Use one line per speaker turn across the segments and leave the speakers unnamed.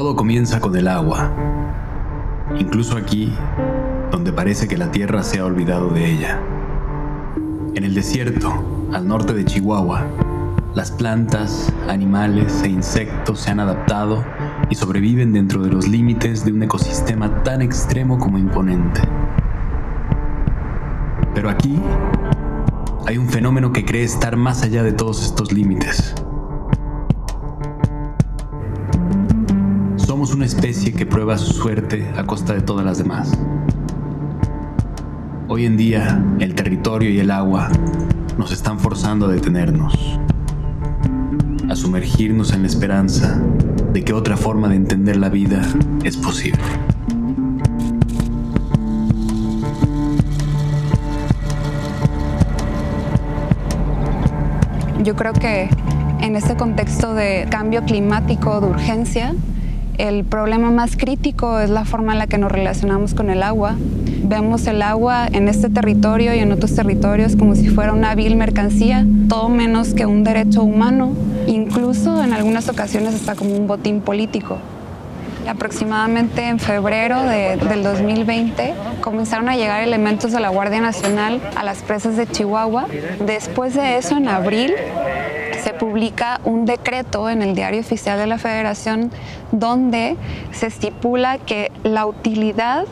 Todo comienza con el agua, incluso aquí, donde parece que la tierra se ha olvidado de ella. En el desierto, al norte de Chihuahua, las plantas, animales e insectos se han adaptado y sobreviven dentro de los límites de un ecosistema tan extremo como imponente. Pero aquí hay un fenómeno que cree estar más allá de todos estos límites. Somos una especie que prueba su suerte a costa de todas las demás. Hoy en día, el territorio y el agua nos están forzando a detenernos, a sumergirnos en la esperanza de que otra forma de entender la vida es posible.
Yo creo que en este contexto de cambio climático, de urgencia, el problema más crítico es la forma en la que nos relacionamos con el agua. Vemos el agua en este territorio y en otros territorios como si fuera una vil mercancía, todo menos que un derecho humano, incluso en algunas ocasiones hasta como un botín político. Aproximadamente en febrero del 2020 comenzaron a llegar elementos de la Guardia Nacional a las presas de Chihuahua. Después de eso, en abril, se publica un decreto en el Diario Oficial de la Federación donde se estipula que la utilidad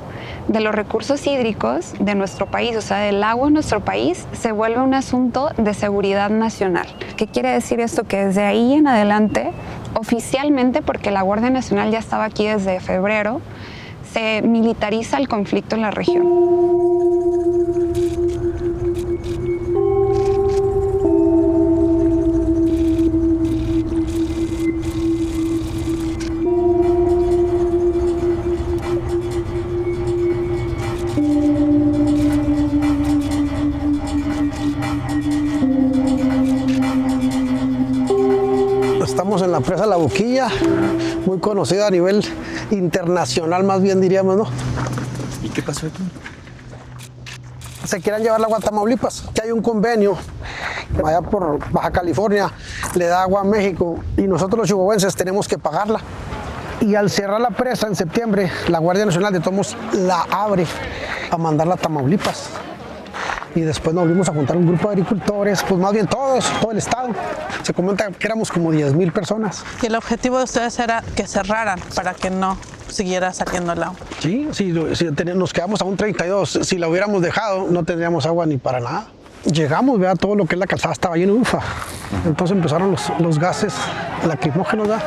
de los recursos hídricos de nuestro país, o sea, del agua en nuestro país, se vuelve un asunto de seguridad nacional. ¿Qué quiere decir esto? Que desde ahí en adelante, oficialmente, porque la Guardia Nacional ya estaba aquí desde febrero, se militariza el conflicto en la región.
Estamos en la presa La Boquilla, muy conocida a nivel internacional, más bien diríamos, ¿no?
¿Y qué pasó aquí?
Se quieren llevar la agua a Tamaulipas, que hay un convenio allá por Baja California, le da agua a México y nosotros los chihuahuenses tenemos que pagarla. Y al cerrar la presa en septiembre, la Guardia Nacional de Tomos la abre a mandarla a Tamaulipas. Y después nos volvimos a juntar un grupo de agricultores, pues más bien todos, todo el estado. Se comenta que éramos como 10,000 personas.
Y el objetivo de ustedes era que cerraran para que no siguiera saliendo el agua.
Sí, si nos quedamos a un 32, si la hubiéramos dejado no tendríamos agua ni para nada. Llegamos, vea, todo lo que es la calzada estaba lleno de ufa. Entonces empezaron los gases lacrimógenos, ¿verdad?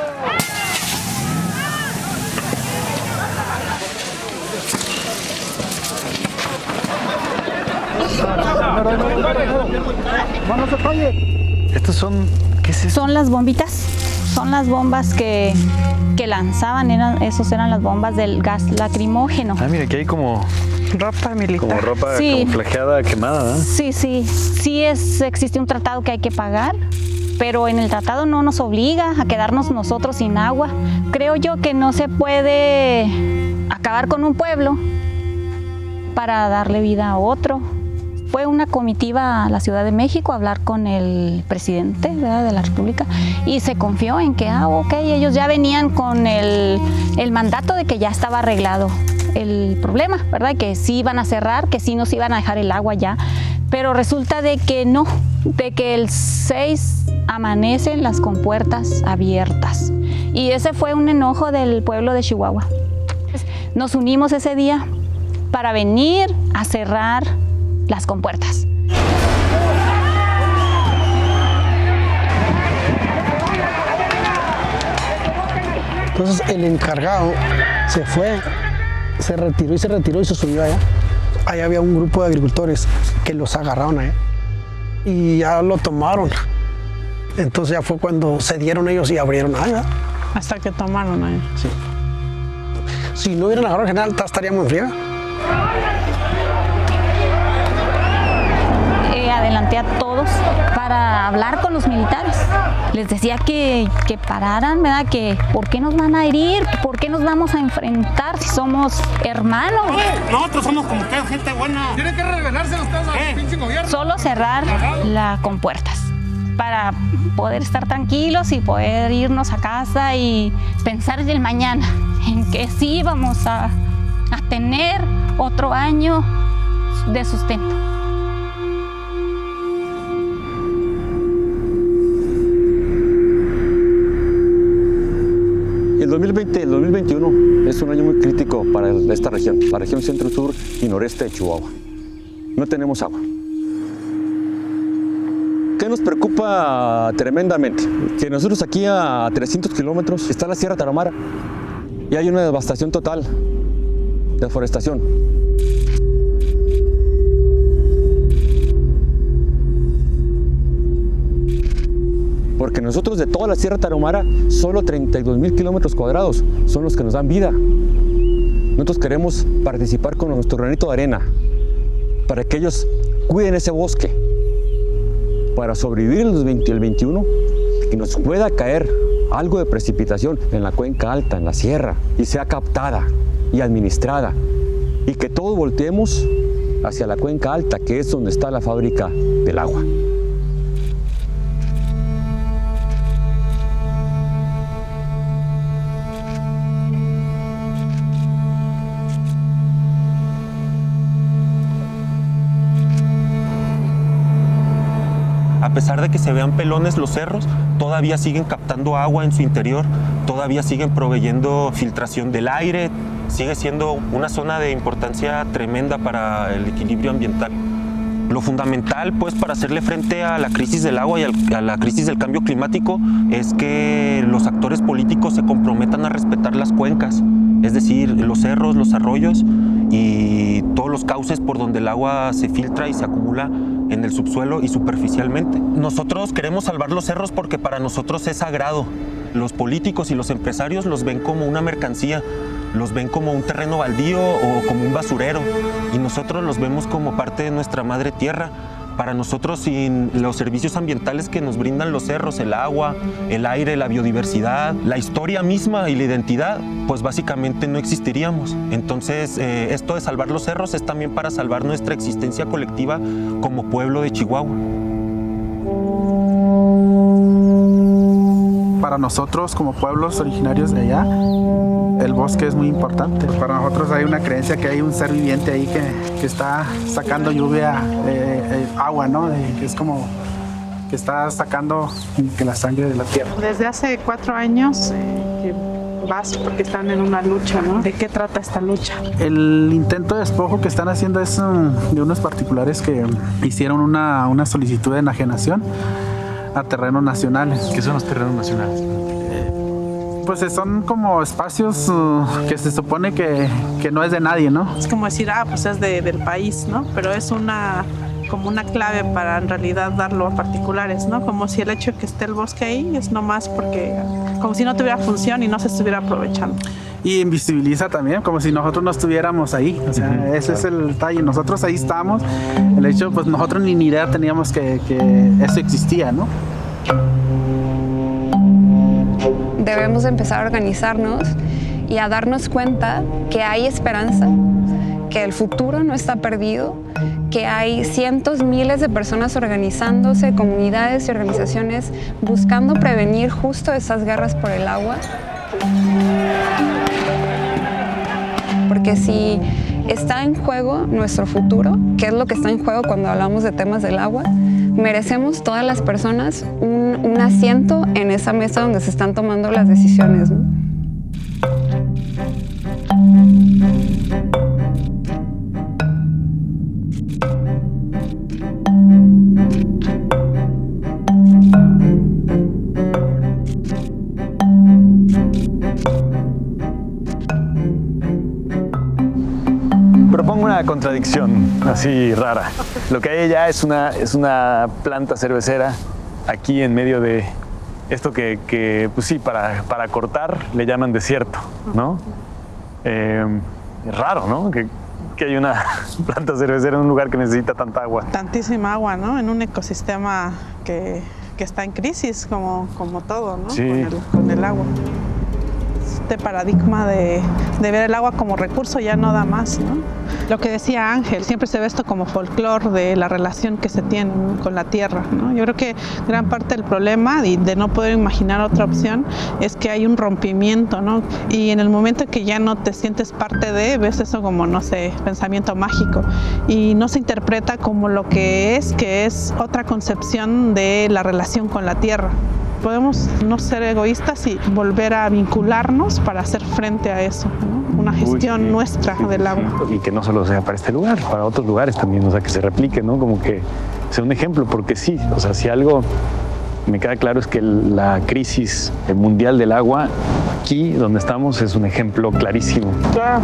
Estos son, ¿qué es eso?
Son las bombitas, son las bombas que lanzaban, esos eran las bombas del gas lacrimógeno.
Ah, mira, aquí hay como
Ropa militar.
Como ropa
Sí.
camuflajeada quemada, ¿no?
Sí existe un tratado que hay que pagar, pero en el tratado no nos obliga a quedarnos nosotros sin agua. Creo yo que no se puede acabar con un pueblo para darle vida a otro. Fue una comitiva a la Ciudad de México a hablar con el presidente, ¿verdad?, de la República, y se confió en que, ellos ya venían con el mandato de que ya estaba arreglado el problema, ¿verdad?, que sí iban a cerrar, que sí nos iban a dejar el agua ya, pero resulta de que no, de que el 6 amanecen las compuertas abiertas. Y ese fue un enojo del pueblo de Chihuahua. Nos unimos ese día para venir a cerrar las compuertas.
Entonces el encargado se fue, se retiró y se subió allá. Allá había un grupo de agricultores que los agarraron allá y ya lo tomaron. Entonces ya fue cuando se dieron ellos y abrieron allá.
Hasta que tomaron ahí.
Sí. Si no hubieran agarrado al general, estaríamos en friega.
Adelanté a todos para hablar con los militares. Les decía que pararan, ¿verdad? Que ¿por qué nos van a herir? ¿Por qué nos vamos a enfrentar si somos hermanos?
Nosotros somos como que gente buena.
Tienen que revelarse ustedes al pinche gobierno.
Solo cerrar las compuertas. para poder estar tranquilos y poder irnos a casa y pensar en el mañana, en que sí vamos a tener otro año de sustento.
El 2021 es un año muy crítico para esta región, la región centro, sur y noreste de Chihuahua. No tenemos agua. ¿Qué nos preocupa tremendamente? Que nosotros aquí a 300 kilómetros está la Sierra Tarahumara y hay una devastación total, deforestación. Porque nosotros de toda la Sierra Tarahumara, solo 32,000 kilómetros cuadrados son los que nos dan vida. Nosotros queremos participar con nuestro granito de arena para que ellos cuiden ese bosque, para sobrevivir en el 21 y nos pueda caer algo de precipitación en la cuenca alta, en la sierra, y sea captada y administrada, y que todos volteemos hacia la cuenca alta, que es donde está la fábrica del agua.
A pesar de que se vean pelones los cerros, todavía siguen captando agua en su interior, todavía siguen proveyendo filtración del aire, sigue siendo una zona de importancia tremenda para el equilibrio ambiental. Lo fundamental, pues, para hacerle frente a la crisis del agua y a la crisis del cambio climático es que los actores políticos se comprometan a respetar las cuencas, es decir, los cerros, los arroyos y todos los cauces por donde el agua se filtra y se acumula en el subsuelo y superficialmente. Nosotros queremos salvar los cerros porque para nosotros es sagrado. Los políticos y los empresarios los ven como una mercancía, los ven como un terreno baldío o como un basurero, y nosotros los vemos como parte de nuestra madre tierra. Para nosotros, sin los servicios ambientales que nos brindan los cerros, el agua, el aire, la biodiversidad, la historia misma y la identidad, pues básicamente no existiríamos. Entonces, esto de salvar los cerros es también para salvar nuestra existencia colectiva como pueblo de Chihuahua.
Para nosotros, como pueblos originarios de allá, el bosque es muy importante. Para nosotros hay una creencia que hay un ser viviente ahí que está sacando lluvia, agua, ¿no? Que es como que está sacando que la sangre de la tierra.
Desde hace 4 años que vas porque están en una lucha, ¿no? ¿De qué trata esta lucha?
El intento de despojo que están haciendo es de unos particulares que hicieron una solicitud de enajenación a terrenos nacionales.
¿Qué son los terrenos nacionales?
Pues son como espacios que se supone que no es de nadie, ¿no?
Es como decir, pues es del país, ¿no? Pero es como una clave para en realidad darlo a particulares, ¿no? Como si el hecho de que esté el bosque ahí es nomás porque, como si no tuviera función y no se estuviera aprovechando.
Y invisibiliza también, como si nosotros no estuviéramos ahí. O sea, ese es el detalle. Nosotros ahí estamos. El hecho, pues nosotros ni idea teníamos que eso existía, ¿no?
Debemos empezar a organizarnos y a darnos cuenta que hay esperanza, que el futuro no está perdido, que hay cientos, miles de personas organizándose, comunidades y organizaciones buscando prevenir justo esas guerras por el agua. Porque si está en juego nuestro futuro, que es lo que está en juego cuando hablamos de temas del agua, merecemos todas las personas un asiento en esa mesa donde se están tomando las decisiones, ¿no?
Propongo una contradicción así rara. Lo que hay allá es una planta cervecera aquí en medio de esto que pues sí, para cortar le llaman desierto, ¿no? Es raro, ¿no? Que hay una planta cervecera en un lugar que necesita tanta agua.
Tantísima agua, ¿no? En un ecosistema que está en crisis, como todo, ¿no?
Sí.
Con el agua. este paradigma de ver el agua como recurso ya no da más, ¿no? Lo que decía Ángel, siempre se ve esto como folclore de la relación que se tiene, ¿no?, con la tierra, ¿no? Yo creo que gran parte del problema y de no poder imaginar otra opción es que hay un rompimiento, ¿no? Y en el momento en que ya no te sientes parte de, ves eso como, no sé, pensamiento mágico, y no se interpreta como lo que es otra concepción de la relación con la tierra. Podemos no ser egoístas y volver a vincularnos para hacer frente a eso, ¿no? Una gestión nuestra del agua.
Y que no solo sea para este lugar, para otros lugares también, o sea, que se replique, ¿no? Como que sea un ejemplo, porque sí, o sea, si algo me queda claro es que la crisis mundial del agua, aquí donde estamos, es un ejemplo clarísimo.
Claro.